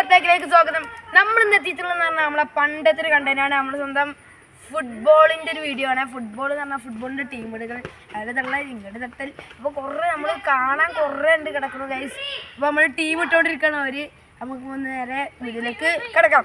വാർത്തയിലേക്ക് സ്വാഗതം. നമ്മൾ ഇന്ന് എത്തിയിട്ടുള്ളതെന്ന് പറഞ്ഞാൽ നമ്മളെ പണ്ടത്തെ ഒരു കണ്ടന്റാണ്. നമ്മുടെ സ്വന്തം ഫുട്ബോളിൻ്റെ ഒരു വീഡിയോ ആണ്. ഫുട്ബോൾ എന്ന് പറഞ്ഞാൽ ഫുട്ബോളിൻ്റെ ടീമുകൾ അതിൽ തള്ള ഇങ്ങോട്ട് തട്ടൽ. അപ്പോൾ കുറേ നമ്മൾ കാണാൻ കുറേ ഉണ്ട് കിടക്കുന്നു ഗൈസ്. അപ്പോൾ നമ്മൾ ടീം ഇട്ടുകൊണ്ടിരിക്കണം. നമുക്ക് നേരെ വീഡിയോയിലേക്ക് കിടക്കാം.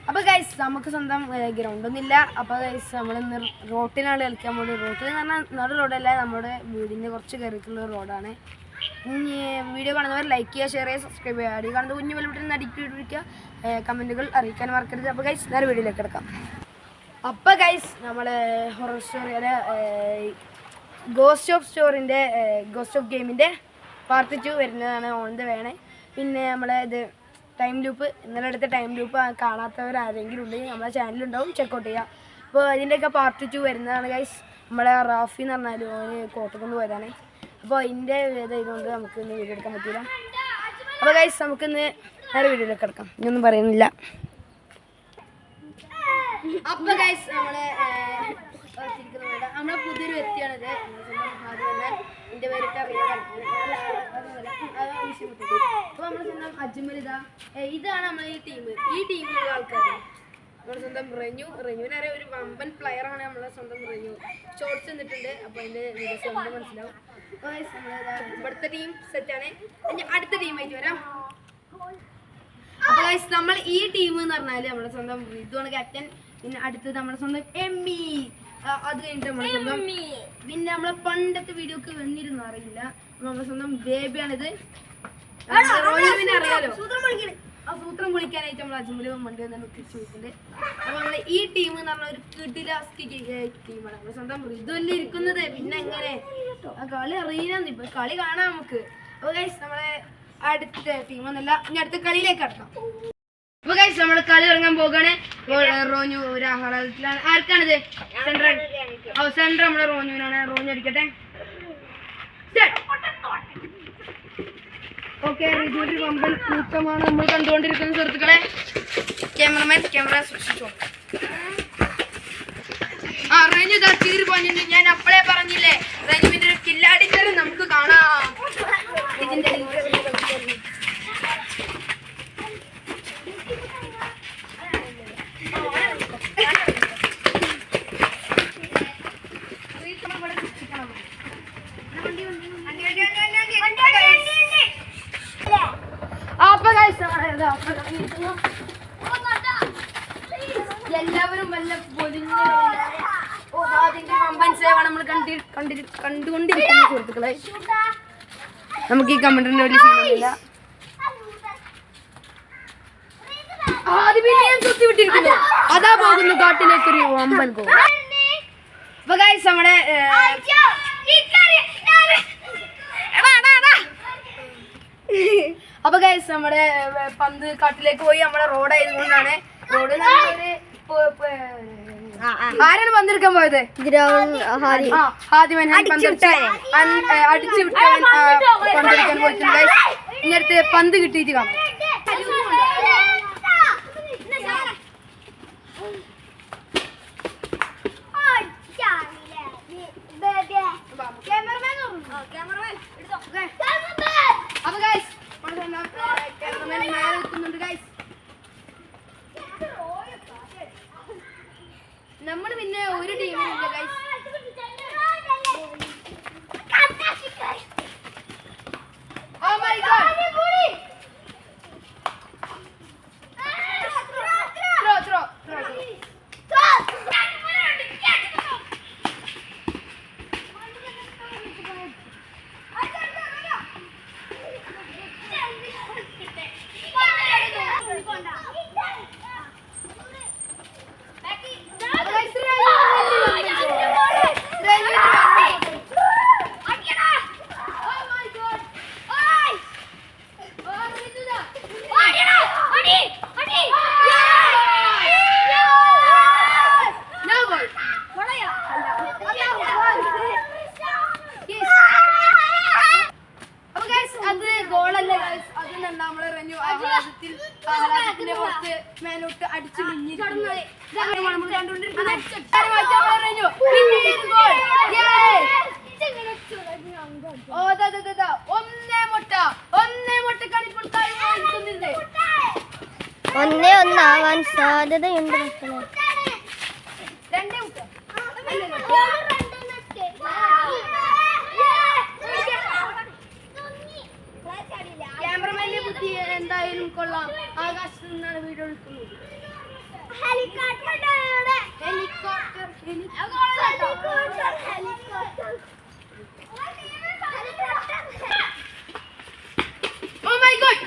അപ്പോൾ ഗൈസ് നമുക്ക് സ്വന്തം ഗ്രൗണ്ടൊന്നുമില്ല. അപ്പോൾ ഗൈസ് നമ്മളിന്ന് റോട്ടിലാണ് കളിക്കാൻ പോകുന്നത്. റോട്ടിൽ എന്ന് പറഞ്ഞാൽ നടു റോഡല്ല, നമ്മുടെ വീടിൻ്റെ കുറച്ച് കയറിയിട്ടുള്ള റോഡാണ്. വീഡിയോ കാണുന്നവർ ലൈക്ക് ചെയ്യുക, ഷെയർ ചെയ്യുക, സബ്സ്ക്രൈബ് ചെയ്യുക. അടി കാണുന്നത് കുഞ്ഞു വെളിവിട്ട് അടിക്കുക, കമൻറ്റുകൾ അറിയിക്കാൻ മറക്കരുത്. അപ്പോൾ ഗൈസ് നേരെ വീഡിയോയിലേക്ക് കിടക്കാം. അപ്പോൾ ഗൈസ് നമ്മൾ ഹൊറർ സ്റ്റോറിയുടെ ഗോസ്റ്റ് ഓഫ് ഗെയിമിൻ്റെ പാർട്ട് 2 വരുന്നതാണ്. ഓൺ ദ വേണേ. പിന്നെ നമ്മളെ ഇത് ടൈം ലൂപ്പ്, ഇന്നലെ എടുത്ത ടൈം ലൂപ്പ് കാണാത്തവരാരെങ്കിലും ഉണ്ടെങ്കിൽ നമ്മളെ ചാനലുണ്ടാവും, ചെക്കൗട്ട് ചെയ്യുക. അപ്പോൾ അതിൻ്റെയൊക്കെ പാർട്ട് 2 വരുന്നതാണ് ഗൈസ്. നമ്മളെ റാഫി എന്ന് പറഞ്ഞാൽ ഓന് കോട്ടക്കൊണ്ട് പോയതാണ്. അപ്പോൾ അതിൻ്റെ ഇതുകൊണ്ട് നമുക്ക് ഇന്ന് വീഡിയോ എടുക്കാൻ പറ്റില്ല. അപ്പോൾ ഗൈസ് നമുക്കിന്ന് നേരെ വീഡിയോയിലേക്ക് കിടക്കാം. ഇനിയൊന്നും പറയുന്നില്ല. അപ്പോൾ ഗൈസ് നമ്മളെ പുതിയൊരു വ്യക്തിയാണിത്. എൻ്റെ പേരിട്ട് അറിയാൻ. അപ്പോൾ നമ്മൾ സ്വന്തം അജ്മൽ ഇതാണ് നമ്മളെ ഈ ടീമിലുള്ള ആൾക്കാർ. നമ്മുടെ സ്വന്തം റെനുവിനെ അറിയാം, ഒരു വമ്പൻ പ്ലെയറാണ് നമ്മളെ സ്വന്തം റെനു. ഷോർട്സ് നിന്നിട്ടുണ്ട്. അപ്പോൾ അതിൻ്റെ വീഡിയോസ് നമുക്ക് മനസ്സിലാവും. അപ്പോൾ ഇവിടുത്തെ ടീം സെറ്റാണ്. അടുത്ത ടീമായിട്ട് വരാം. അപ്പോൾ ഗൈസ് നമ്മൾ ഈ ടീം എന്ന് പറഞ്ഞാൽ നമ്മുടെ സ്വന്തം ഇതുമാണ് ക്യാപ്റ്റൻ. പിന്നെ അടുത്തത് നമ്മുടെ സ്വന്തം എമ്മി. അത് കഴിഞ്ഞിട്ട് നമ്മുടെ സ്വന്തം പിന്നെ നമ്മളെ പണ്ടത്തെ വീഡിയോക്ക് വന്നിരുന്നു അറിയില്ല. നമ്മുടെ സ്വന്തം ബേബിയാണിത്. റോയിനെ അറിയാലോ, ആ സൂത്രം വിളിക്കാനായിട്ട് നമ്മൾ അജ്മൽ വണ്ടി വന്നു ചോദിച്ചിട്ടുണ്ട്. അപ്പോൾ നമ്മൾ ഈ ടീം എന്ന് പറഞ്ഞാൽ ഒരു കിടിലാസ്റ്റി ടീമാണ്. നമ്മുടെ സ്വന്തം ഇതുവല്ലേ ഇരിക്കുന്നത്. പിന്നെ എങ്ങനെ ആ കളി അറിയാന്ന് ഇപ്പൊ കളി കാണാം നമുക്ക്. അപ്പോൾ ഗൈസ് നമ്മളെ അടുത്ത ടീമൊന്നുമല്ല, ഇനി അടുത്ത കളിയിലേക്ക് കടക്കാം. അപ്പോൾ ഗൈസ് നമ്മൾ കളി തുടങ്ങാൻ പോവുകയാണ്. റോനു ഒരു ആഹ്ലാദത്തിലാണ്. ആർക്കാണിത്? സെൻട്രൽ നമ്മുടെ റോനുവിനാണ്. റോനു അടിക്കട്ടെ. ഓക്കെ, റിജുവിന്റെ വമ്പൻ കൂട്ടമാണ് നമ്മൾ കണ്ടുകൊണ്ടിരിക്കുന്ന സുഹൃത്തുക്കളെ. ക്യാമറ സൂക്ഷിച്ചോ. റെനു തീർ പോയിട്ടുണ്ട്. ഞാൻ അപ്പോഴേ പറഞ്ഞില്ലേ, റെനുവിന്റെ ഒരു കില്ലാടിക്കറി നമുക്ക് കാണാം. ഇതിന്റെ എല്ലാവരും വല്ല പൊലിഞ്ഞ വമ്പൻ സേവാണ് നമ്മൾ കണ്ടുകൊണ്ടിരിക്കുന്ന സുഹൃത്തുക്കളെ. നമുക്ക് ഈ കമന്റിന്റെ വലിയ ശീലമില്ല. വിട്ടിരിക്കുന്നു. അതാ പോകുന്നു കാട്ടിലേക്കൊരു വമ്പൻ പോകും. അപ്പൊ ഗൈസ് നമ്മുടെ അപ്പൊ ഗൈസ് നമ്മുടെ പന്ത് കാട്ടിലേക്ക് പോയി. നമ്മുടെ റോഡായതുകൊണ്ടാണ് ആരാണ് പന്തെടുക്കാൻ പോയത്? ആദ്യമേ അടിച്ചു വിട്ടവൻ പന്തെടുക്കാൻ പോയിട്ടുണ്ട്. ഇനി അടുത്ത് പന്ത് കിട്ടിയിട്ട് കാണാം. അപ്പൊ ഗൈസ് ക്യാമറമാൻ മേലെ നിൽക്കുന്നുണ്ട് ഗൈസ്. നമ്മൾ പിന്നെ ഒരു ടീമില്ല guys. Oh my god. Throw. ആഹ്ലാദത്തിന്റെ പുറത്ത് മേലോട്ട് അടിച്ചു മിഞ്ഞിരിക്കുന്നു. ഒന്നേ ഒന്നാവാൻ സാധ്യതയുണ്ട് മക്കളെ. ക്യാമറമാന്റെ ബുദ്ധി എന്തായാലും കൊള്ളാം. ആകാശത്ത് നിന്നാണ് വീഡിയോ എടുക്കുന്നത്. Oh my God!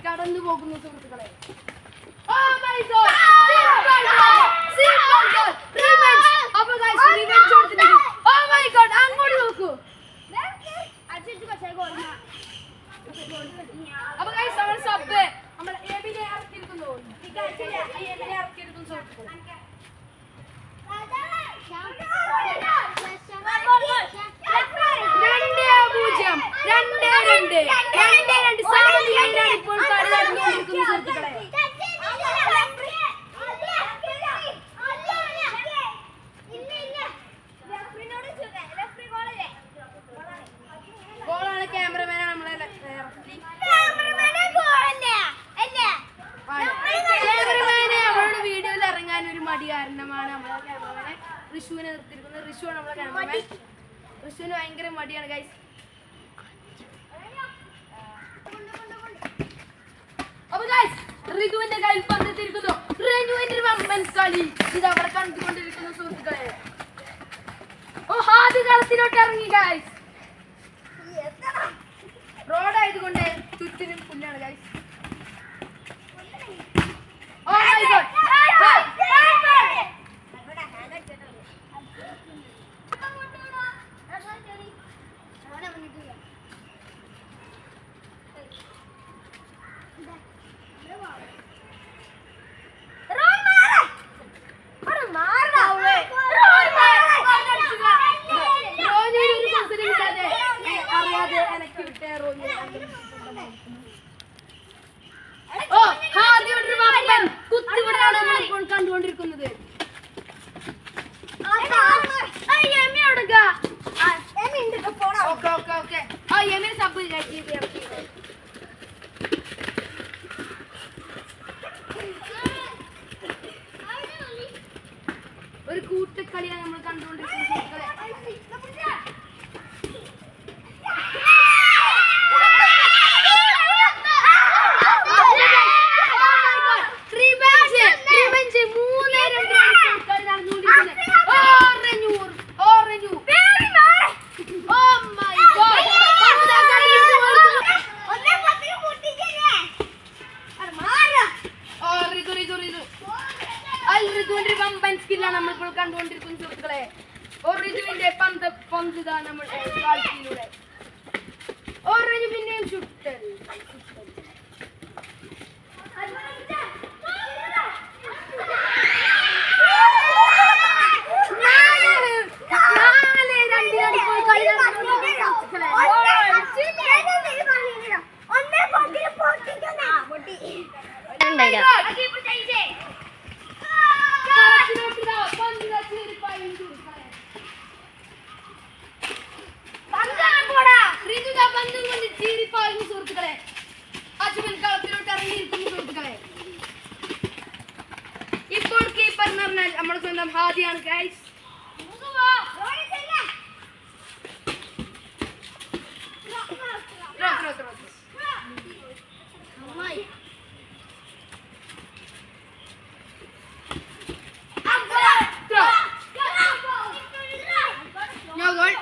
കടന്നു പോകുന്നു സുഹൃത്തുക്കളെ. അങ്ങോട്ട് നോക്കൂ. അപ്പൊ സബ് നമ്മളെ എബിനെ ഇറക്കിയിരിക്കുന്നു. സുഹൃത്തുക്കളെ 2-2 സമനിലയിലാണ് ഇപ്പോൾ കളി നടന്നുകൊണ്ടിരിക്കുന്നത് സുഹൃത്തുക്കളെ. ഗോളാണ്. ക്യാമറമാനാണ് നമ്മളെ ക്യാമറമാനെ അവളുടെ വീഡിയോയിൽ ഇറങ്ങാൻ ഒരു മടി കാരണമാണ് നമ്മളെ ക്യാമറമാനെ ഋഷുവിനെ നിർത്തിയിരിക്കുന്നത്. ഋഷുവാണ് നമ്മളെ ക്യാമറമാൻ. ഋഷുവിന് ഭയങ്കര മടിയാണ് ഗൈസ്. അപ്പൊ ഗൈസ് ഋതുവിന്റെ കയ്യിൽ പന്തെത്തിയിരിക്കുന്നു. റെനുവിന്റെ വമ്പൻ കളി ഇത് അവിടെ കണ്ടുകൊണ്ടിരിക്കുന്നു സുഹൃത്തുക്കളെ. ആദ്യ കളത്തിലോട്ട് ഇറങ്ങി ഗൈസ്. റോഡായതുകൊണ്ട് ചുറ്റിനും പുല്ലാണ് ഗൈസ്. Oh my God! കുത്തിവിടാണ് നമ്മളിപ്പോൾ കണ്ടുകൊണ്ടിരിക്കുന്നത്. സബ് ഒരു കൂട്ടക്കളിയാണ് നമ്മൾ കണ്ടുകൊണ്ടിരിക്കുന്നത്. നമ്മളിപ്പോൾ കണ്ടുകൊണ്ടിരിക്കുന്ന സുഹൃത്തുക്കളെ ഒറിജുവിന്റെ പന്ത് നമ്മൾ കളിയിലൂടെ ഒറിജു പിന്നെയും ചുട്ടൽ. സുഹൃത്തുക്കളെ അജുവിൻ കളത്തിലോട്ട് ഇറങ്ങിയിരിക്കുന്നു സുഹൃത്തുക്കളെ. ഇപ്പോൾ കീപ്പർ എന്ന് പറഞ്ഞാൽ നമ്മുടെ സ്വന്തം ഹാദിയാണ് ഗൈസ്. No goal.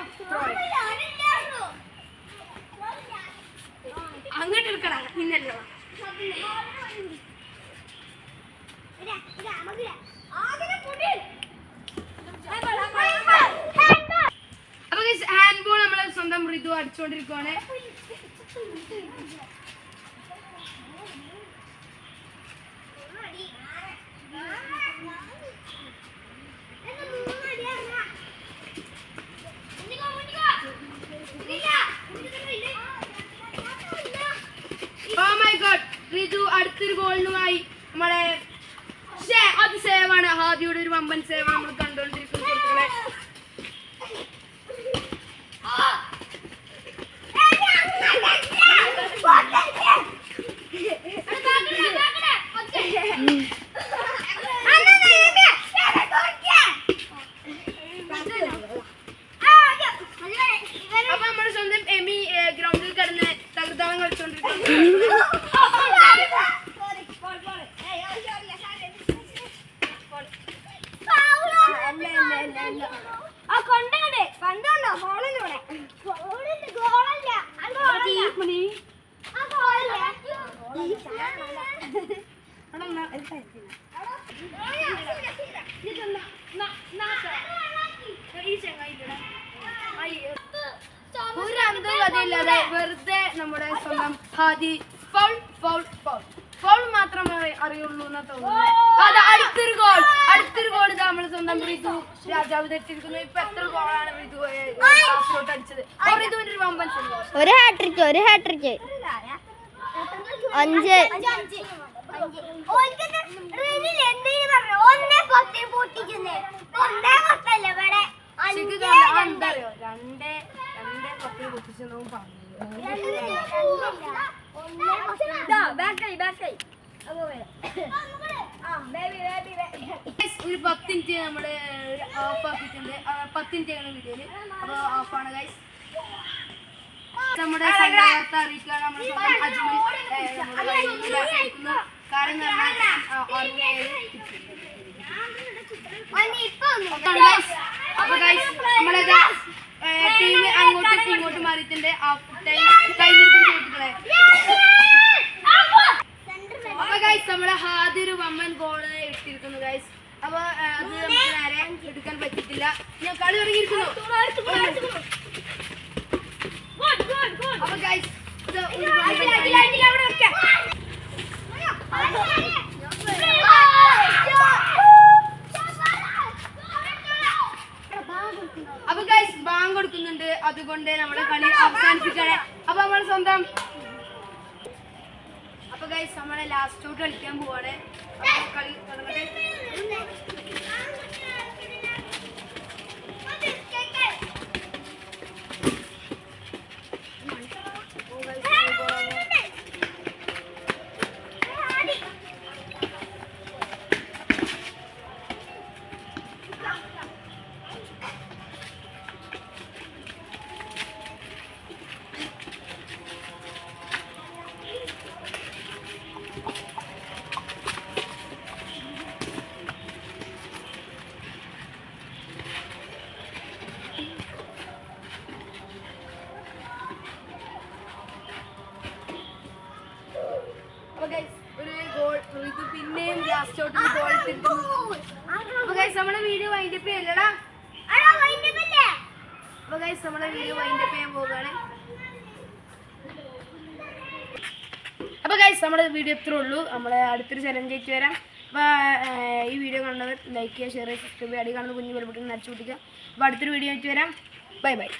അപ്പൊ ഹാൻഡ് ബോൾ നമ്മളെ സ്വന്തം ഋതു അടിച്ചുകൊണ്ടിരിക്കുവാണ്. Oh my God, ഋതു അടുത്തൊരു ഗോളിനുമായി നമ്മളെ അത് സേവാണ്. ഹാദിയുടെ ഒരു വമ്പൻ സേവ നമ്മൾ കണ്ടുകൊണ്ടിരിക്കുന്നത്. അപ്പൊ നമ്മുടെ സ്വന്തം എമി ഗ്രൗണ്ടിൽ കിടന്ന് തകർത്താളം കളിച്ചോണ്ടിരിക്കുന്നു. ഒരു അന്തകഥയില്ലാതെ വെറുതെ നമ്മുടെ സ്വന്തം Hadi foul foul foul foul മാത്രമേ അറിയുള്ളൂ എന്നാ തോന്നുന്നത്. അത് അടുത്തൊരു ഗോൾ ഇതാ നമ്മുടെ സ്വന്തം ഋതു രാജാവ് തെറ്റിരിക്കുന്നു. ഇപ്പൊ എത്ര ഗോളാണ് ഋതു അടിച്ചത്? ഋതുവിന്റെ ഒരു വമ്പൻ സന്തോഷം. ഒരു ഹാട്രിക്ക് 5 എന്തറിയോ രണ്ടേ പത്തിൽ പൊട്ടിച്ചെന്നു പറഞ്ഞു. ഒരു 10 മിനിറ്റ് നമ്മള് ഓഫ് ആക്കിയിട്ടുണ്ട്. 10 മിനിറ്റ് വീഡിയോയില്. അപ്പൊ ഓഫാണ് ഗൈസ്. നമ്മുടെ സംഘാടകത്തെ അറിയിക്കുകയാണ്. നമ്മുടെ സ്വന്തം അജ്മൽ കാരണം അപ്പൊ ഗൈസ് നമ്മളെ ടീം അങ്ങോട്ടും ഇങ്ങോട്ടും മാറിയിട്ടുണ്ട്. അപ്പൊ ഗൈസ് നമ്മുടെ ഹാദി ഒരു വമ്പൻ ഗോള് ഇട്ടിരിക്കുന്നു ഗൈസ്. അപ്പൊ അത് നമുക്ക് നേരെ എടുക്കാൻ പറ്റിയിട്ടില്ല. ഞാൻ കളി തുടങ്ങിയിരിക്കുന്നു. അപ്പൊ ഗൈസ് ഇത് അപ്പൊ ഗൈസ് ബാങ്ക് കൊടുക്കുന്നുണ്ട്. അതുകൊണ്ട് നമ്മുടെ കളി അവസാനിപ്പിക്കാണ്. അപ്പൊ നമ്മൾ സ്വന്തം അപ്പൊ ഗൈസ് നമ്മളെ ലാസ്റ്റ് ഔട്ട് കളിക്കാൻ പോവാണ്. കളി തുടങ്ങട്ടെ. പിന്നെയും ലാസ്റ്റ് ഔട്ട് ഗോൾ ഇട്ടിരിക്കുന്നു. അപ്പൊ ഗൈസ് നമ്മുടെ വീഡിയോ വൈൻഡപ്പ് ചെയ്യല്ലടാ. അപ്പൊ ഗൈസ് നമ്മുടെ വീഡിയോ വൈൻഡപ്പ് ചെയ്യാൻ പോവുകയാണ്. അപ്പൊ ഗൈസ് നമ്മുടെ വീഡിയോ ഇത്രേ ഉള്ളൂ. നമ്മളെ അടുത്തൊരു ചലഞ്ച് ആയിട്ട് വരാം. അപ്പോൾ ഈ വീഡിയോ കണ്ടവർ ലൈക്ക് ചെയ്യുക, ഷെയർ ചെയ്യുക, സബ്സ്ക്രൈബ് ചെയ്യുക, അടി കാണുന്ന കുഞ്ഞു ബെൽ ബട്ടൺ അടിച്ചു പൊട്ടിക്കുക. അപ്പോൾ അടുത്തൊരു വീഡിയോ ആയിട്ട് വരാം. Bye bye.